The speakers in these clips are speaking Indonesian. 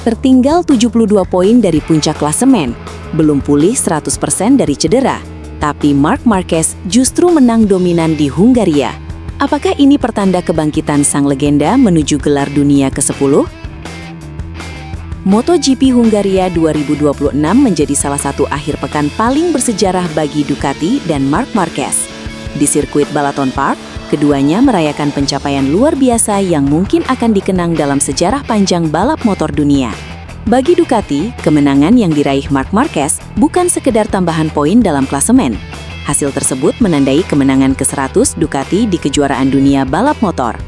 Tertinggal 72 poin dari puncak klasemen, belum pulih 100% dari cedera, tapi Marc Marquez justru menang dominan di Hungaria. Apakah ini pertanda kebangkitan sang legenda menuju gelar dunia ke-10? MotoGP Hungaria 2026 menjadi salah satu akhir pekan paling bersejarah bagi Ducati dan Marc Marquez. Di sirkuit Balaton Park, keduanya merayakan pencapaian luar biasa yang mungkin akan dikenang dalam sejarah panjang balap motor dunia. Bagi Ducati, kemenangan yang diraih Marc Marquez bukan sekedar tambahan poin dalam klasemen. Hasil tersebut menandai kemenangan ke-100 Ducati di kejuaraan dunia balap motor.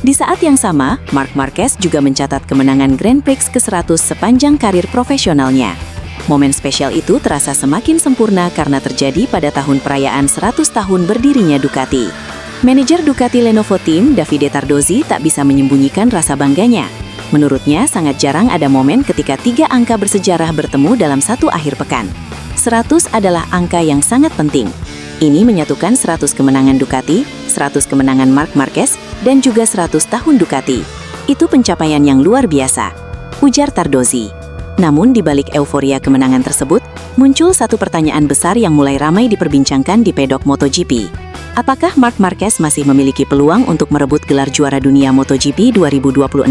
Di saat yang sama, Marc Marquez juga mencatat kemenangan Grand Prix ke-100 sepanjang karir profesionalnya. Momen spesial itu terasa semakin sempurna karena terjadi pada tahun perayaan 100 tahun berdirinya Ducati. Manajer Ducati Lenovo Team, Davide Tardozzi, tak bisa menyembunyikan rasa bangganya. Menurutnya, sangat jarang ada momen ketika 3 angka bersejarah bertemu dalam satu akhir pekan. 100 adalah angka yang sangat penting. Ini menyatukan 100 kemenangan Ducati, 100 kemenangan Marc Marquez, dan juga 100 tahun Ducati. Itu pencapaian yang luar biasa, ujar Tardozzi. Namun di balik euforia kemenangan tersebut, muncul satu pertanyaan besar yang mulai ramai diperbincangkan di pedok MotoGP. Apakah Marc Marquez masih memiliki peluang untuk merebut gelar juara dunia MotoGP 2026?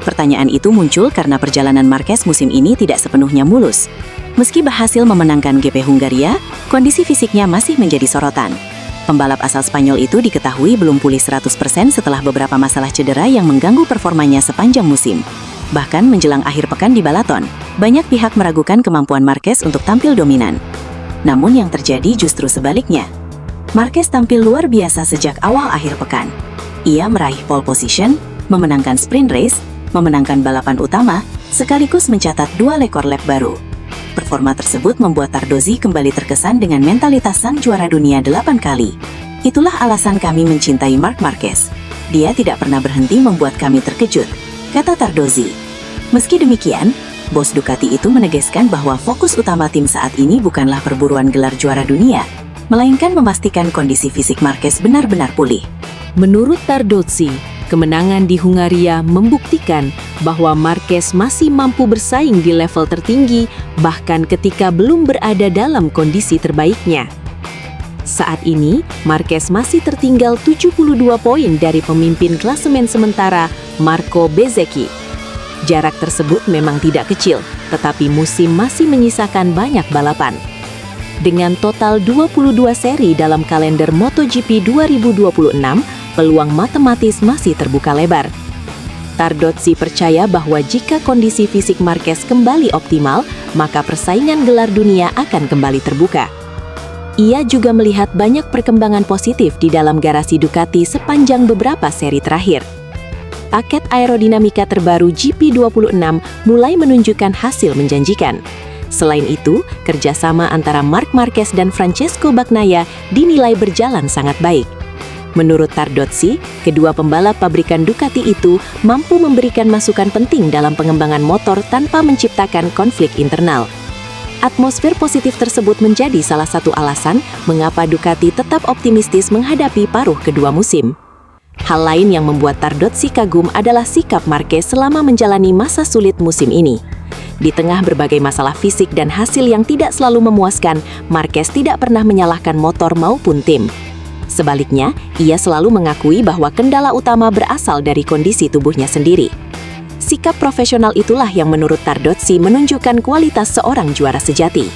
Pertanyaan itu muncul karena perjalanan Marquez musim ini tidak sepenuhnya mulus. Meski berhasil memenangkan GP Hungaria, kondisi fisiknya masih menjadi sorotan. Pembalap asal Spanyol itu diketahui belum pulih 100% setelah beberapa masalah cedera yang mengganggu performanya sepanjang musim. Bahkan menjelang akhir pekan di Balaton, banyak pihak meragukan kemampuan Marquez untuk tampil dominan. Namun yang terjadi justru sebaliknya. Marquez tampil luar biasa sejak awal akhir pekan. Ia meraih pole position, memenangkan sprint race, memenangkan balapan utama, sekaligus mencatat 2 rekor lap baru. Performa tersebut membuat Tardozzi kembali terkesan dengan mentalitas sang juara dunia 8 kali. Itulah alasan kami mencintai Marc Marquez. Dia tidak pernah berhenti membuat kami terkejut, kata Tardozzi. Meski demikian, bos Ducati itu menegaskan bahwa fokus utama tim saat ini bukanlah perburuan gelar juara dunia, melainkan memastikan kondisi fisik Marquez benar-benar pulih. Menurut Tardozzi, kemenangan di Hungaria membuktikan bahwa Marquez masih mampu bersaing di level tertinggi bahkan ketika belum berada dalam kondisi terbaiknya. Saat ini, Marquez masih tertinggal 72 poin dari pemimpin klasemen sementara Marco Bezzecchi. Jarak tersebut memang tidak kecil, tetapi musim masih menyisakan banyak balapan. Dengan total 22 seri dalam kalender MotoGP 2026, peluang matematis masih terbuka lebar. Tardozzi percaya bahwa jika kondisi fisik Marquez kembali optimal, maka persaingan gelar dunia akan kembali terbuka. Ia juga melihat banyak perkembangan positif di dalam garasi Ducati sepanjang beberapa seri terakhir. Paket aerodinamika terbaru GP26 mulai menunjukkan hasil menjanjikan. Selain itu, kerjasama antara Marc Marquez dan Francesco Bagnaia dinilai berjalan sangat baik. Menurut Tardozzi, kedua pembalap pabrikan Ducati itu mampu memberikan masukan penting dalam pengembangan motor tanpa menciptakan konflik internal. Atmosfer positif tersebut menjadi salah satu alasan mengapa Ducati tetap optimistis menghadapi paruh kedua musim. Hal lain yang membuat Tardozzi kagum adalah sikap Marquez selama menjalani masa sulit musim ini. Di tengah berbagai masalah fisik dan hasil yang tidak selalu memuaskan, Marquez tidak pernah menyalahkan motor maupun tim. Sebaliknya, ia selalu mengakui bahwa kendala utama berasal dari kondisi tubuhnya sendiri. Sikap profesional itulah yang menurut Tardozzi menunjukkan kualitas seorang juara sejati.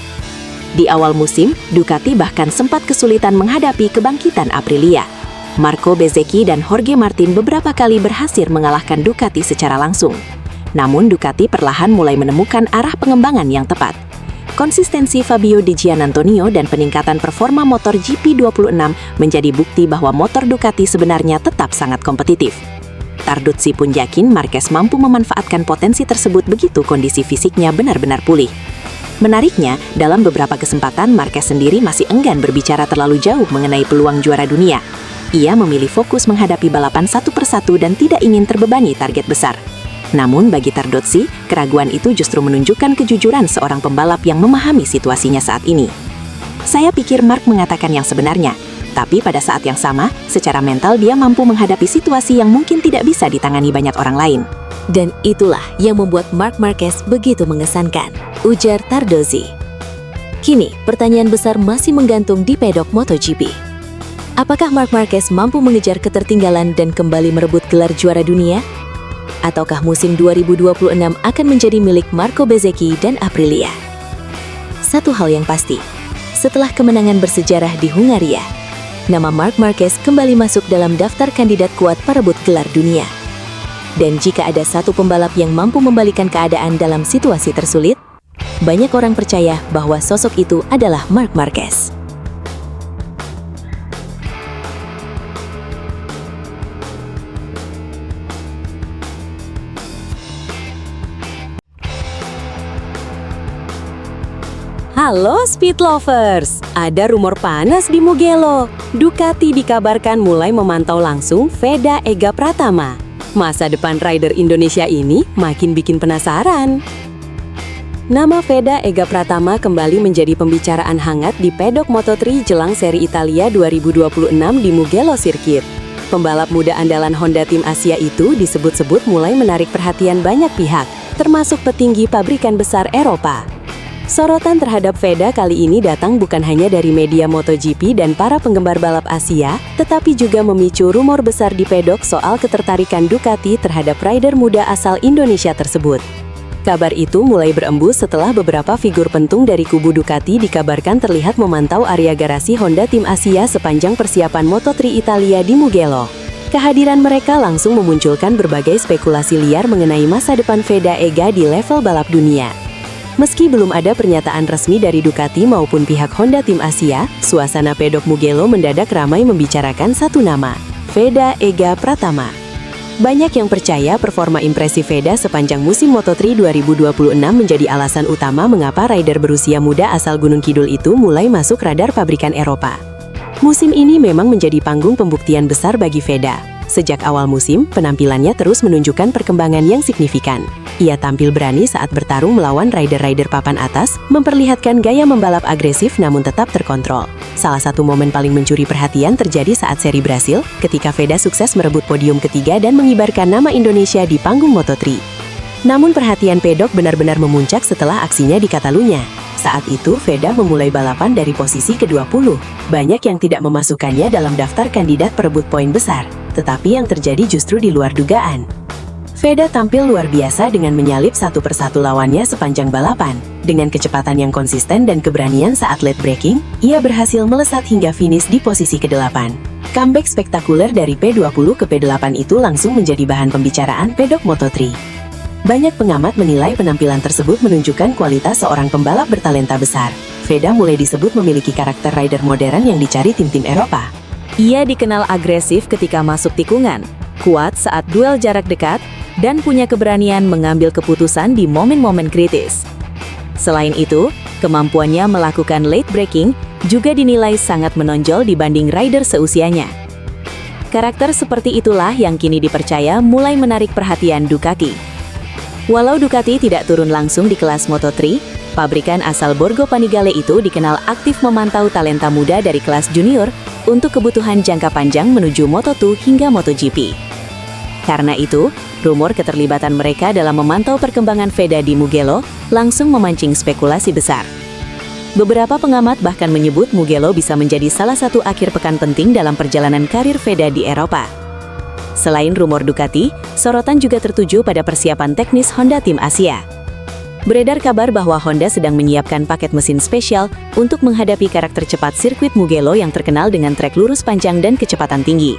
Di awal musim, Ducati bahkan sempat kesulitan menghadapi kebangkitan Aprilia. Marco Bezzecchi dan Jorge Martin beberapa kali berhasil mengalahkan Ducati secara langsung. Namun Ducati perlahan mulai menemukan arah pengembangan yang tepat. Konsistensi Fabio Di Giannantonio dan peningkatan performa motor GP26 menjadi bukti bahwa motor Ducati sebenarnya tetap sangat kompetitif. Tardozzi pun yakin Marquez mampu memanfaatkan potensi tersebut begitu kondisi fisiknya benar-benar pulih. Menariknya, dalam beberapa kesempatan Marquez sendiri masih enggan berbicara terlalu jauh mengenai peluang juara dunia. Ia memilih fokus menghadapi balapan satu persatu dan tidak ingin terbebani target besar. Namun bagi Tardozzi, keraguan itu justru menunjukkan kejujuran seorang pembalap yang memahami situasinya saat ini. Saya pikir Marc mengatakan yang sebenarnya, Tetapi pada saat yang sama, secara mental dia mampu menghadapi situasi yang mungkin tidak bisa ditangani banyak orang lain. Dan itulah yang membuat Marc Marquez begitu mengesankan, ujar Tardozzi. Kini, pertanyaan besar masih menggantung di pedok MotoGP. Apakah Marc Marquez mampu mengejar ketertinggalan dan kembali merebut gelar juara dunia? Ataukah musim 2026 akan menjadi milik Marco Bezzecchi dan Aprilia? Satu hal yang pasti, setelah kemenangan bersejarah di Hungaria, nama Marc Marquez kembali masuk dalam daftar kandidat kuat perebut gelar dunia. Dan jika ada satu pembalap yang mampu membalikan keadaan dalam situasi tersulit, banyak orang percaya bahwa sosok itu adalah Marc Marquez. Halo Speed Lovers, ada rumor panas di Mugello. Ducati dikabarkan mulai memantau langsung Veda Ega Pratama. Masa depan rider Indonesia ini makin bikin penasaran. Nama Veda Ega Pratama kembali menjadi pembicaraan hangat di pedok Moto3 jelang seri Italia 2026 di Mugello Circuit. Pembalap muda andalan Honda Tim Asia itu disebut-sebut mulai menarik perhatian banyak pihak, termasuk petinggi pabrikan besar Eropa. Sorotan terhadap Veda kali ini datang bukan hanya dari media MotoGP dan para penggemar balap Asia, tetapi juga memicu rumor besar di pedok soal ketertarikan Ducati terhadap rider muda asal Indonesia tersebut. Kabar itu mulai berembus setelah beberapa figur penting dari kubu Ducati dikabarkan terlihat memantau area garasi Honda Tim Asia sepanjang persiapan Moto3 Italia di Mugello. Kehadiran mereka langsung memunculkan berbagai spekulasi liar mengenai masa depan Veda Ega di level balap dunia. Meski belum ada pernyataan resmi dari Ducati maupun pihak Honda Tim Asia, suasana pedok Mugello mendadak ramai membicarakan satu nama, Veda Ega Pratama. Banyak yang percaya performa impresif Veda sepanjang musim Moto3 2026 menjadi alasan utama mengapa rider berusia muda asal Gunung Kidul itu mulai masuk radar pabrikan Eropa. Musim ini memang menjadi panggung pembuktian besar bagi Veda. Sejak awal musim, penampilannya terus menunjukkan perkembangan yang signifikan. Ia tampil berani saat bertarung melawan rider-rider papan atas, memperlihatkan gaya membalap agresif namun tetap terkontrol. Salah satu momen paling mencuri perhatian terjadi saat seri Brasil, ketika Veda sukses merebut podium ketiga dan mengibarkan nama Indonesia di panggung Moto3. Namun perhatian pedok benar-benar memuncak setelah aksinya di Catalunya. Saat itu, Veda memulai balapan dari posisi ke-20. Banyak yang tidak memasukkannya dalam daftar kandidat perebut poin besar, tetapi yang terjadi justru di luar dugaan. Veda tampil luar biasa dengan menyalip satu persatu lawannya sepanjang balapan. Dengan kecepatan yang konsisten dan keberanian saat late braking, ia berhasil melesat hingga finish di posisi ke-8. Comeback spektakuler dari P20 ke P8 itu langsung menjadi bahan pembicaraan pedok Moto3. Banyak pengamat menilai penampilan tersebut menunjukkan kualitas seorang pembalap bertalenta besar. Veda mulai disebut memiliki karakter rider modern yang dicari tim-tim Eropa. Ia dikenal agresif ketika masuk tikungan, kuat saat duel jarak dekat, dan punya keberanian mengambil keputusan di momen-momen kritis. Selain itu, kemampuannya melakukan late braking juga dinilai sangat menonjol dibanding rider seusianya. Karakter seperti itulah yang kini dipercaya mulai menarik perhatian Ducati. Walau Ducati tidak turun langsung di kelas Moto3, pabrikan asal Borgo Panigale itu dikenal aktif memantau talenta muda dari kelas junior untuk kebutuhan jangka panjang menuju Moto2 hingga MotoGP. Karena itu, rumor keterlibatan mereka dalam memantau perkembangan Veda di Mugello langsung memancing spekulasi besar. Beberapa pengamat bahkan menyebut Mugello bisa menjadi salah satu akhir pekan penting dalam perjalanan karir Veda di Eropa. Selain rumor Ducati, sorotan juga tertuju pada persiapan teknis Honda Tim Asia. Beredar kabar bahwa Honda sedang menyiapkan paket mesin spesial untuk menghadapi karakter cepat sirkuit Mugello yang terkenal dengan trek lurus panjang dan kecepatan tinggi.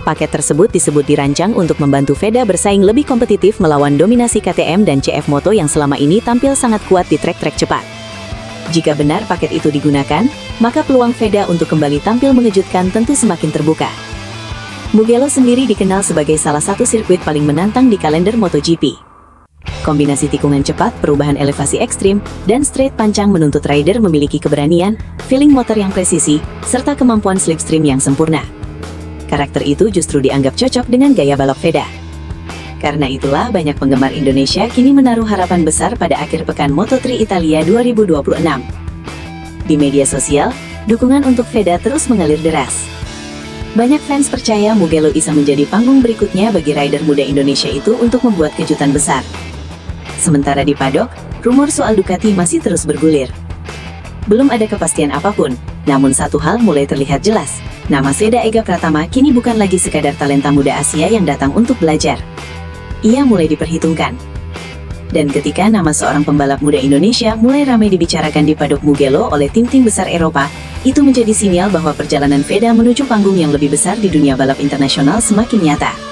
Paket tersebut disebut dirancang untuk membantu Veda bersaing lebih kompetitif melawan dominasi KTM dan CF Moto yang selama ini tampil sangat kuat di trek-trek cepat. Jika benar paket itu digunakan, maka peluang Veda untuk kembali tampil mengejutkan tentu semakin terbuka. Mugello sendiri dikenal sebagai salah satu sirkuit paling menantang di kalender MotoGP. Kombinasi tikungan cepat, perubahan elevasi ekstrim, dan straight panjang menuntut rider memiliki keberanian, feeling motor yang presisi, serta kemampuan slipstream yang sempurna. Karakter itu justru dianggap cocok dengan gaya balap Veda. Karena itulah banyak penggemar Indonesia kini menaruh harapan besar pada akhir pekan Moto3 Italia 2026. Di media sosial, Dukungan untuk Veda terus mengalir deras. Banyak fans percaya Mugello bisa menjadi panggung berikutnya bagi rider muda Indonesia itu untuk membuat kejutan besar. Sementara di paddock, rumor soal Ducati masih terus bergulir. Belum ada kepastian apapun, namun satu hal mulai terlihat jelas. Nama Seda Ega Pratama kini bukan lagi sekadar talenta muda Asia yang datang untuk belajar. Ia mulai diperhitungkan. Dan ketika nama seorang pembalap muda Indonesia mulai ramai dibicarakan di paddock Mugello oleh tim-tim besar Eropa, itu menjadi sinyal bahwa perjalanan Veda menuju panggung yang lebih besar di dunia balap internasional semakin nyata.